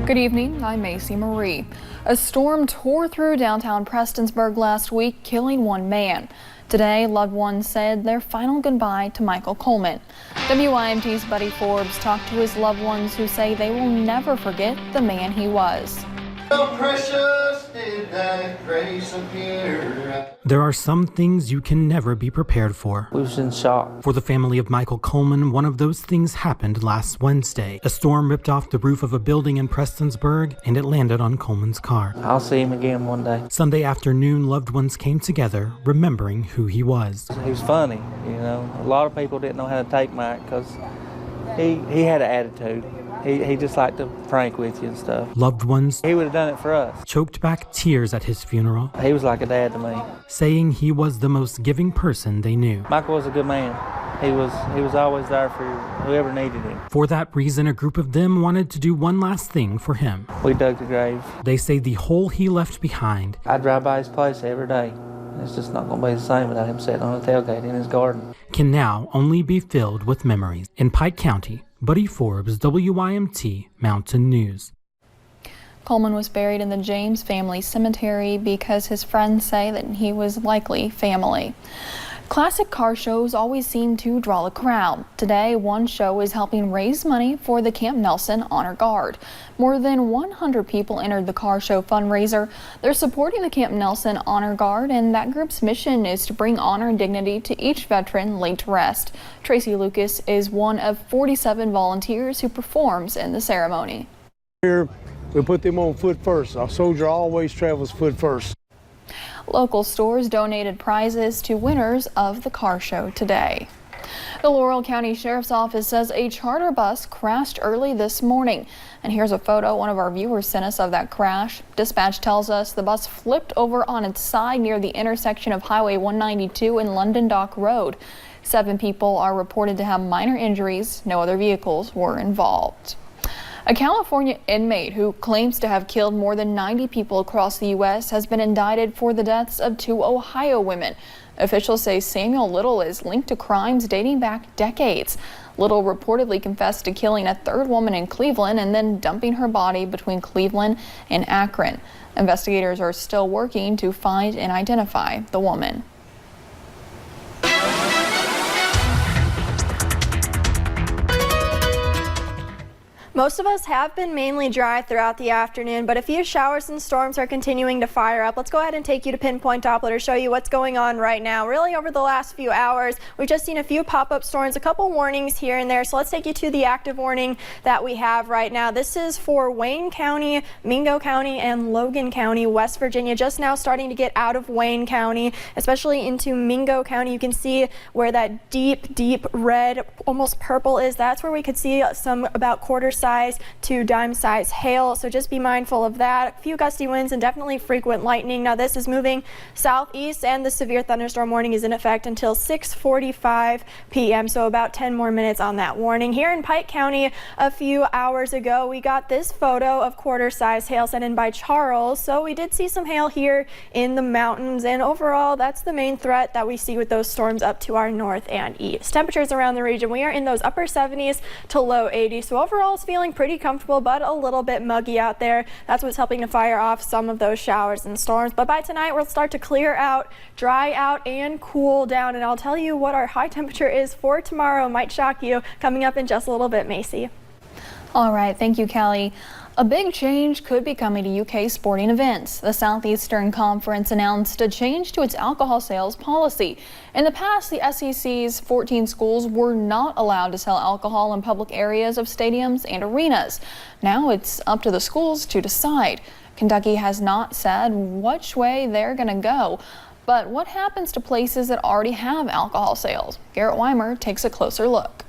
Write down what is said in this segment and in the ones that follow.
Good evening, I'm Macy Marie. A storm tore through downtown Prestonsburg last week, killing one man. Today, loved ones said their final goodbye to Michael Coleman. WYMT's Buddy Forbes talked to his loved ones who say they will never forget the man he was. So precious did that grace appear. There are some things you can never be prepared for. We was in shock. For the family of Michael Coleman, one of those things happened last Wednesday. A storm ripped off the roof of a building in Prestonsburg, and it landed on Coleman's car. I'll see him again one day. Sunday afternoon, loved ones came together, remembering who he was. He was funny, you know. A lot of people didn't know how to take Mike because he had an attitude. He just liked to prank with you and stuff. Loved ones He would have done it for us. choked back tears at his funeral, He was like a dad to me. saying he was the most giving person they knew. Michael was a good man. He was always there for whoever needed him. For that reason, a group of them wanted to do one last thing for him. We dug the grave. They say the hole he left behind I drive by his place every day. It's just not going to be the same without him sitting on a tailgate in his garden. can now only be filled with memories. In Pike County, Buddy Forbes, WYMT Mountain News. Coleman was buried in the James family cemetery because his friends say that he was likely family. Classic car shows always seem to draw a crowd. Today, one show is helping raise money for the Camp Nelson Honor Guard. More than 100 people entered the car show fundraiser. They're supporting the Camp Nelson Honor Guard, and that group's mission is to bring honor and dignity to each veteran laid to rest. Tracy Lucas is one of 47 volunteers who performs in the ceremony. Here, we put them on foot first. A soldier always travels foot first. Local stores donated prizes to winners of the car show today. The Laurel County Sheriff's Office says a charter bus crashed early this morning. And here's a photo one of our viewers sent us of that crash. Dispatch tells us the bus flipped over on its side near the intersection of Highway 192 and London Dock Road. 7 people are reported to have minor injuries. No other vehicles were involved. A California inmate who claims to have killed more than 90 people across the U.S. has been indicted for the deaths of 2 Ohio women. Officials say Samuel Little is linked to crimes dating back decades. Little reportedly confessed to killing a 3rd woman in Cleveland and then dumping her body between Cleveland and Akron. Investigators are still working to find and identify the woman. Most of us have been mainly dry throughout the afternoon, but a few showers and storms are continuing to fire up. Let's go ahead and take you to Pinpoint Doppler to show you what's going on right now. Really over the last few hours, we've just seen a few pop-up storms, a couple warnings here and there. So let's take you to the active warning that we have right now. This is for Wayne County, Mingo County, and Logan County, West Virginia. Just now starting to get out of Wayne County, especially into Mingo County. You can see where that deep red, almost purple is. That's where we could see some about quarter-size to dime-size hail, so just be mindful of that. A few gusty winds and definitely frequent lightning. Now this is moving southeast, and the severe thunderstorm warning is in effect until 6:45 p.m., so about 10 more minutes on that warning. Here in Pike County a few hours ago, we got this photo of quarter-size hail sent in by Charles, so we did see some hail here in the mountains, and overall that's the main threat that we see with those storms up to our north and east. Temperatures around the region, we are in those upper 70s to low 80s, so overall it's feeling pretty comfortable, but a little bit muggy out there. That's what's helping to fire off some of those showers and storms. But by tonight, we'll start to clear out, dry out, and cool down. And I'll tell you what our high temperature is for tomorrow. Might shock you. Coming up in just a little bit, Macy. All right, thank you, Callie. A big change could be coming to UK sporting events. The Southeastern Conference announced a change to its alcohol sales policy. In the past, the SEC's 14 schools were not allowed to sell alcohol in public areas of stadiums and arenas. Now it's up to the schools to decide. Kentucky has not said which way they're going to go. But what happens to places that already have alcohol sales? Garrett Weimer takes a closer look.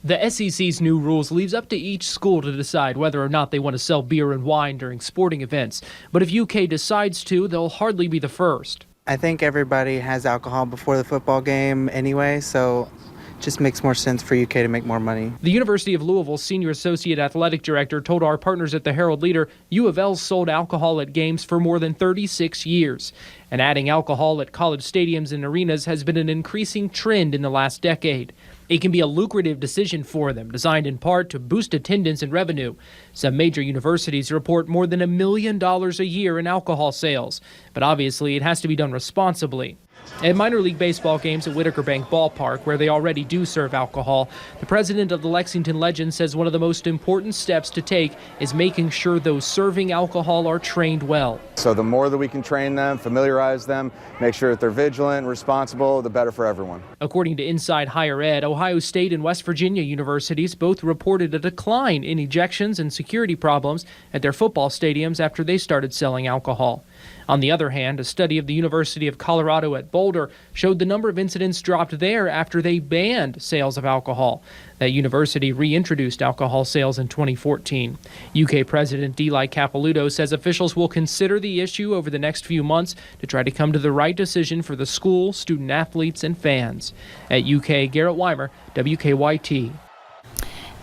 The SEC's new rules leaves up to each school to decide whether or not they want to sell beer and wine during sporting events. But if UK decides to, they'll hardly be the first. I think everybody has alcohol before the football game anyway, so it just makes more sense for UK to make more money. The University of Louisville's senior associate athletic director told our partners at the Herald Leader U of L sold alcohol at games for more than 36 years. And adding alcohol at college stadiums and arenas has been an increasing trend in the last decade. It can be a lucrative decision for them, designed in part to boost attendance and revenue. Some major universities report more than $1 million a year in alcohol sales, but obviously it has to be done responsibly. At minor league baseball games at Whitaker Bank Ballpark, where they already do serve alcohol, the president of the Lexington Legends says one of the most important steps to take is making sure those serving alcohol are trained well. So the more that we can train them, familiarize them, make sure that they're vigilant and responsible, the better for everyone. According to Inside Higher Ed, Ohio State and West Virginia universities both reported a decline in ejections and security problems at their football stadiums after they started selling alcohol. On the other hand, a study of the University of Colorado at Boulder showed the number of incidents dropped there after they banned sales of alcohol. That university reintroduced alcohol sales in 2014. UK President Deli Capilouto says officials will consider the issue over the next few months to try to come to the right decision for the school, student athletes, and fans. At UK, Garrett Weimer, WKYT.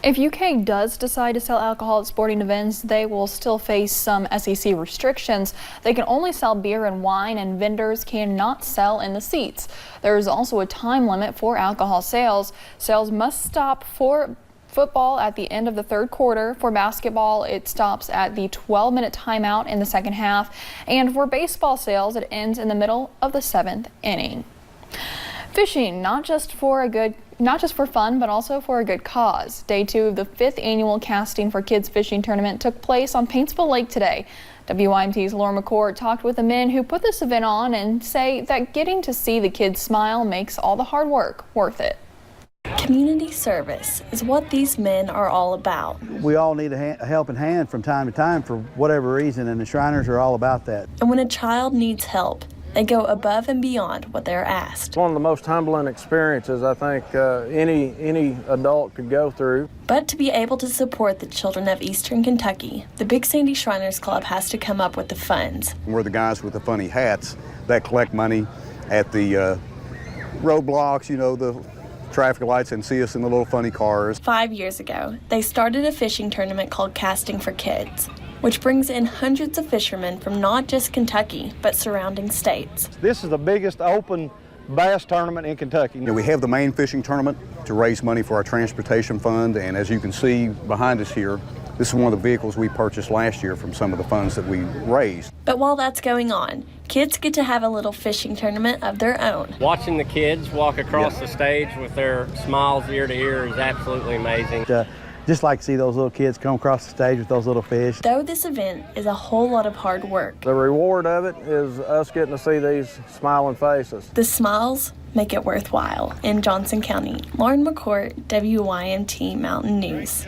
If UK does decide to sell alcohol at sporting events, they will still face some SEC restrictions. They can only sell beer and wine, and vendors cannot sell in the seats. There is also a time limit for alcohol sales. Sales must stop for football at the end of the third quarter. For basketball, it stops at the 12-minute timeout in the second half. And for baseball sales, it ends in the middle of the 7th inning. Fishing, not just for fun, but also for a good cause. Day 2 of the 5th annual Casting for Kids fishing tournament took place on Paintsville Lake today. WYMT's Laura McCord talked with the men who put this event on and say that getting to see the kids smile makes all the hard work worth it. Community service is what these men are all about. We all need a helping hand from time to time for whatever reason, and the Shriners are all about that. And when a child needs help, they go above and beyond what they're asked. One of the most humbling experiences I think any adult could go through. But to be able to support the children of Eastern Kentucky, the Big Sandy Shriners Club has to come up with the funds. We're the guys with the funny hats that collect money at the roadblocks, the traffic lights, and see us in the little funny cars. 5 years ago, they started a fishing tournament called Casting for Kids, which brings in hundreds of fishermen from not just Kentucky, but surrounding states. This is the biggest open bass tournament in Kentucky. We have the main fishing tournament to raise money for our transportation fund, and as you can see behind us here, this is one of the vehicles we purchased last year from some of the funds that we raised. But while that's going on, kids get to have a little fishing tournament of their own. Watching the kids walk across the stage with their smiles ear to ear is absolutely amazing. Just like to see those little kids come across the stage with those little fish. Though this event is a whole lot of hard work, the reward of it is us getting to see these smiling faces. The smiles make it worthwhile. In Johnson County, Lauren McCourt, WYMT Mountain News.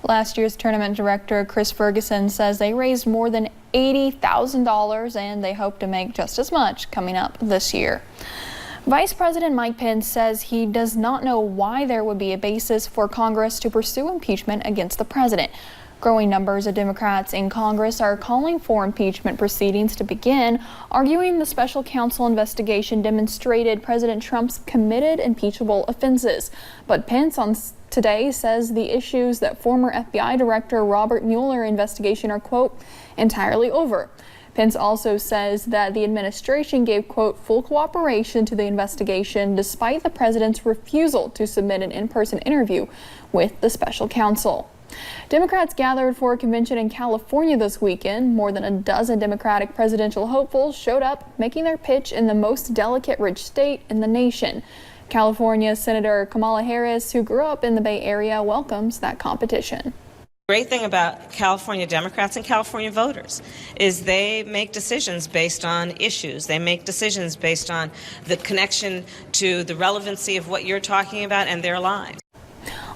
Last year's tournament director Chris Ferguson says they raised more than $80,000 and they hope to make just as much coming up this year. Vice President Mike Pence says he does not know why there would be a basis for Congress to pursue impeachment against the president. Growing numbers of Democrats in Congress are calling for impeachment proceedings to begin, arguing the special counsel investigation demonstrated President Trump's committed impeachable offenses. But Pence on today says the issues that former FBI Director Robert Mueller investigation are, quote, entirely over. Pence also says that the administration gave, quote, full cooperation to the investigation despite the president's refusal to submit an in-person interview with the special counsel. Democrats gathered for a convention in California this weekend. More than a dozen Democratic presidential hopefuls showed up, making their pitch in the most delicate rich state in the nation. California Senator Kamala Harris, who grew up in the Bay Area, welcomes that competition. Great thing about California Democrats and California voters is they make decisions based on issues. They make decisions based on the connection to the relevancy of what you're talking about and their lives.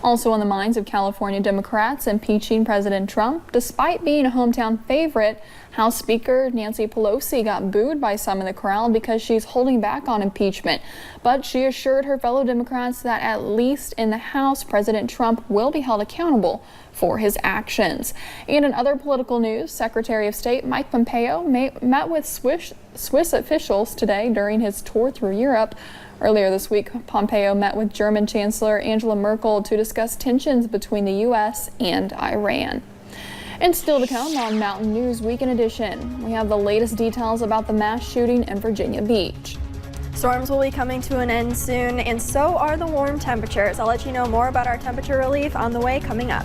Also on the minds of California Democrats, impeaching President Trump. Despite being a hometown favorite, House Speaker Nancy Pelosi got booed by some in the crowd because she's holding back on impeachment. But she assured her fellow Democrats that at least in the House, President Trump will be held accountable for his actions. And in other political news, Secretary of State Mike Pompeo met with Swiss officials today during his tour through Europe. Earlier this week, Pompeo met with German Chancellor Angela Merkel to discuss tensions between the U.S. and Iran. And still to come on Mountain News Weekend Edition, we have the latest details about the mass shooting in Virginia Beach. Storms will be coming to an end soon, and so are the warm temperatures. I'll let you know more about our temperature relief on the way coming up.